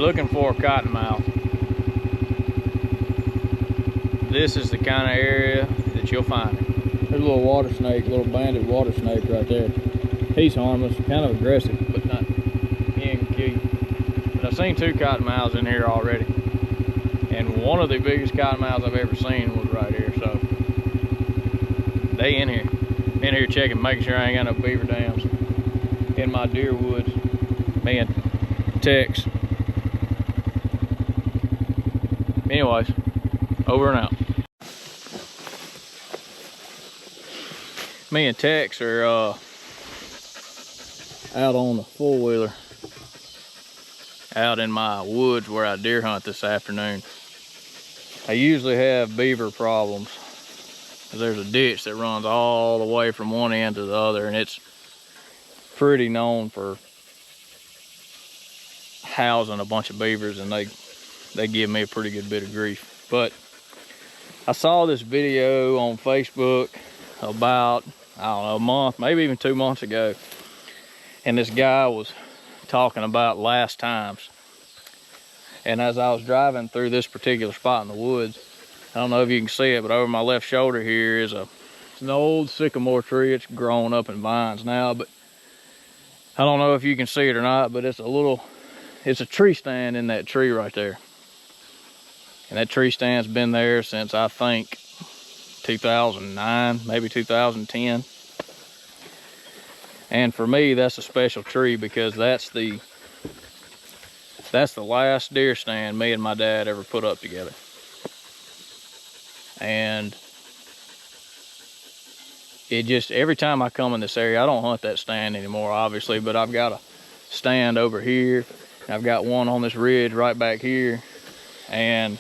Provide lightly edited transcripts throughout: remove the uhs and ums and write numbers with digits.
looking for a cottonmouth, this is the kind of area that you'll find him. There's a little water snake, little banded water snake right there. He's harmless, kind of aggressive, but not, he ain't gonna kill you. But I've seen 2 cottonmouths in here already. And one of the biggest cottonmouths I've ever seen was right here, so they in here. In here checking, making sure I ain't got no beaver dams in my deer woods. Me and Tex. Anyways, over and out. Me and Tex are out on the 4-wheeler out in my woods where I deer hunt this afternoon. I usually have beaver problems. There's a ditch that runs all the way from one end to the other, and it's pretty known for housing a bunch of beavers, and they give me a pretty good bit of grief. But I saw this video on Facebook about, I don't know, a month, maybe even 2 months ago, and this guy was talking about last times. And as I was driving through this particular spot in the woods, I don't know if you can see it, but over my left shoulder here is an old sycamore tree. It's grown up in vines now, but I don't know if you can see it or not, but it's a tree stand in that tree right there. And that tree stand's been there since, I think, 2009, maybe 2010. And for me, that's a special tree because that's the last deer stand me and my dad ever put up together. And it just, every time I come in this area, I don't hunt that stand anymore, obviously, but I've got a stand over here. I've got one on this ridge right back here. And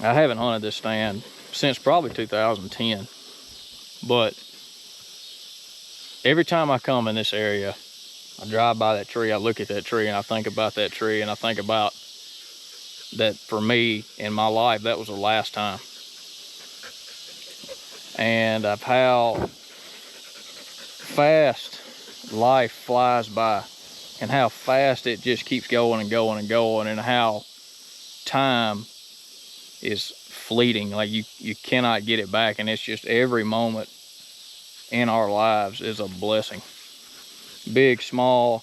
I haven't hunted this stand since probably 2010. But every time I come in this area, I drive by that tree, I look at that tree, and I think about that tree, and I think about that for me in my life, that was the last time. And of how fast life flies by, and how fast it just keeps going and going and going, and how time is fleeting. Like you cannot get it back, and it's just every moment in our lives is a blessing. Big, small,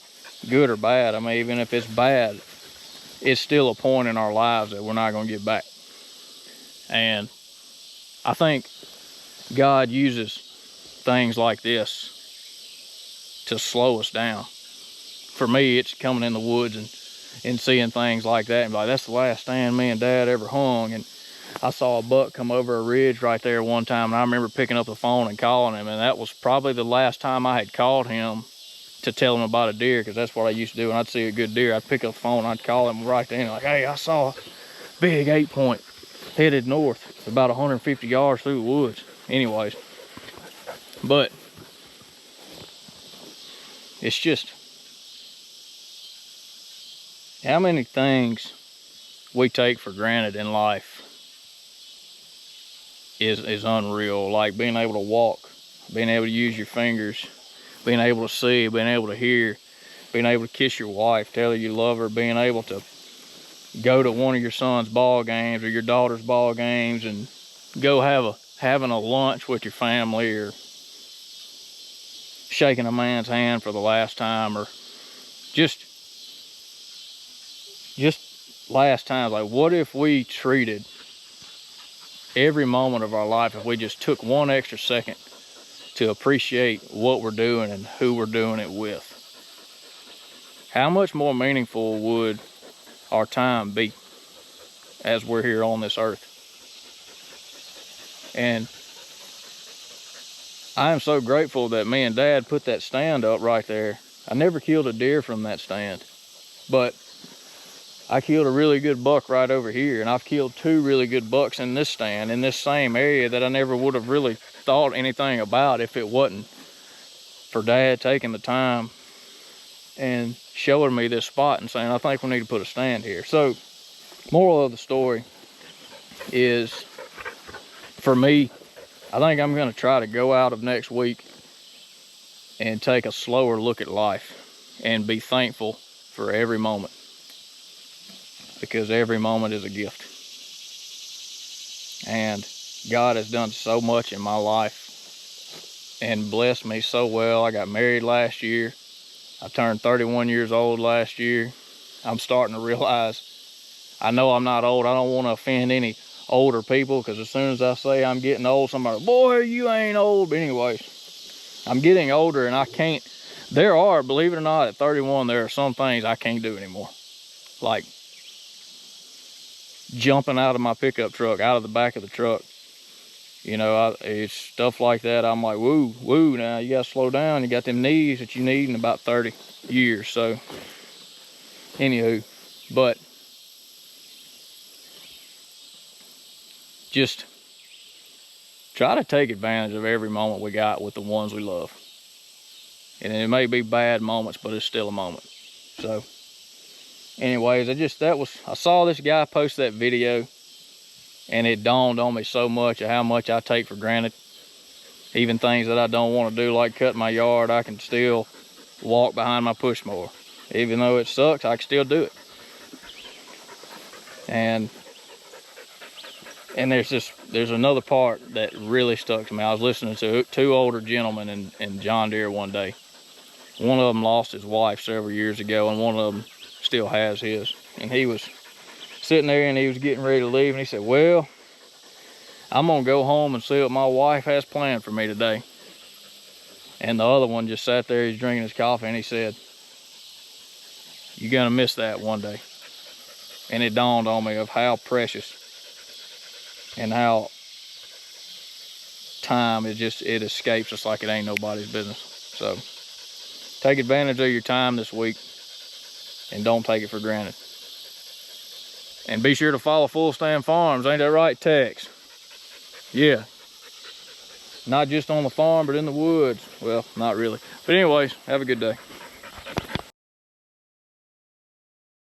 good or bad. I mean, even if it's bad, it's still a point in our lives that we're not going to get back. And I think God uses things like this to slow us down. For me, it's coming in the woods and seeing things like that and be like, that's the last stand me and Dad ever hung. And I saw a buck come over a ridge right there one time, and I remember picking up the phone and calling him, and that was probably the last time I had called him to tell him about a deer, because that's what I used to do. When I'd see a good deer, I'd pick up the phone, I'd call him right then, like, hey, I saw a big 8-point headed north about 150 yards through the woods. Anyways, but it's just how many things we take for granted in life is unreal. Like being able to walk, being able to use your fingers, being able to see, being able to hear, being able to kiss your wife, tell her you love her, being able to go to one of your son's ball games or your daughter's ball games and go having a lunch with your family, or shaking a man's hand for the last time, or just last time. Like, what if we treated every moment of our life, if we just took one extra second to appreciate what we're doing and who we're doing it with? How much more meaningful would our time be as we're here on this earth? And I am so grateful that me and Dad put that stand up right there. I never killed a deer from that stand, but I killed a really good buck right over here, and I've killed 2 really good bucks in this stand, in this same area, that I never would have really thought anything about if it wasn't for Dad taking the time and showing me this spot and saying, I think we need to put a stand here. So, moral of the story is, for me, I think I'm going to try to go out of next week and take a slower look at life and be thankful for every moment. because every moment is a gift. And God has done so much in my life and blessed me so well. I got married last year. I turned 31 years old last year. I'm starting to realize, I know I'm not old. I don't want to offend any older people, because as soon as I say I'm getting old, somebody, boy, you ain't old. But anyways, I'm getting older, and I can't, there are, believe it or not, at 31, there are some things I can't do anymore. Like jumping out of my pickup truck, out of the back of the truck. You know, it's stuff like that. I'm like, woo, now you gotta slow down. You got them knees that you need in about 30 years. So, anywho, but just try to take advantage of every moment we got with the ones we love. And it may be bad moments, but it's still a moment. So, anyways, I saw this guy post that video, and it dawned on me so much of how much I take for granted. Even things that I don't want to do, like cut my yard, I can still walk behind my push mower. Even though it sucks, I can still do it. And there's another part that really stuck to me. I was listening to two older gentlemen in John Deere one day. One of them lost his wife several years ago, and one of them still has his. And he was sitting there and he was getting ready to leave, and he said, well, I'm gonna go home and see what my wife has planned for me today. And the other one just sat there, he's drinking his coffee, and he said, you're gonna miss that one day. And it dawned on me of how precious and how time it escapes us like it ain't nobody's business. So take advantage of your time this week and don't take it for granted. And be sure to follow Full Stand Farms, ain't that right, Tex? Yeah. Not just on the farm, but in the woods. Well, not really. But anyways, have a good day.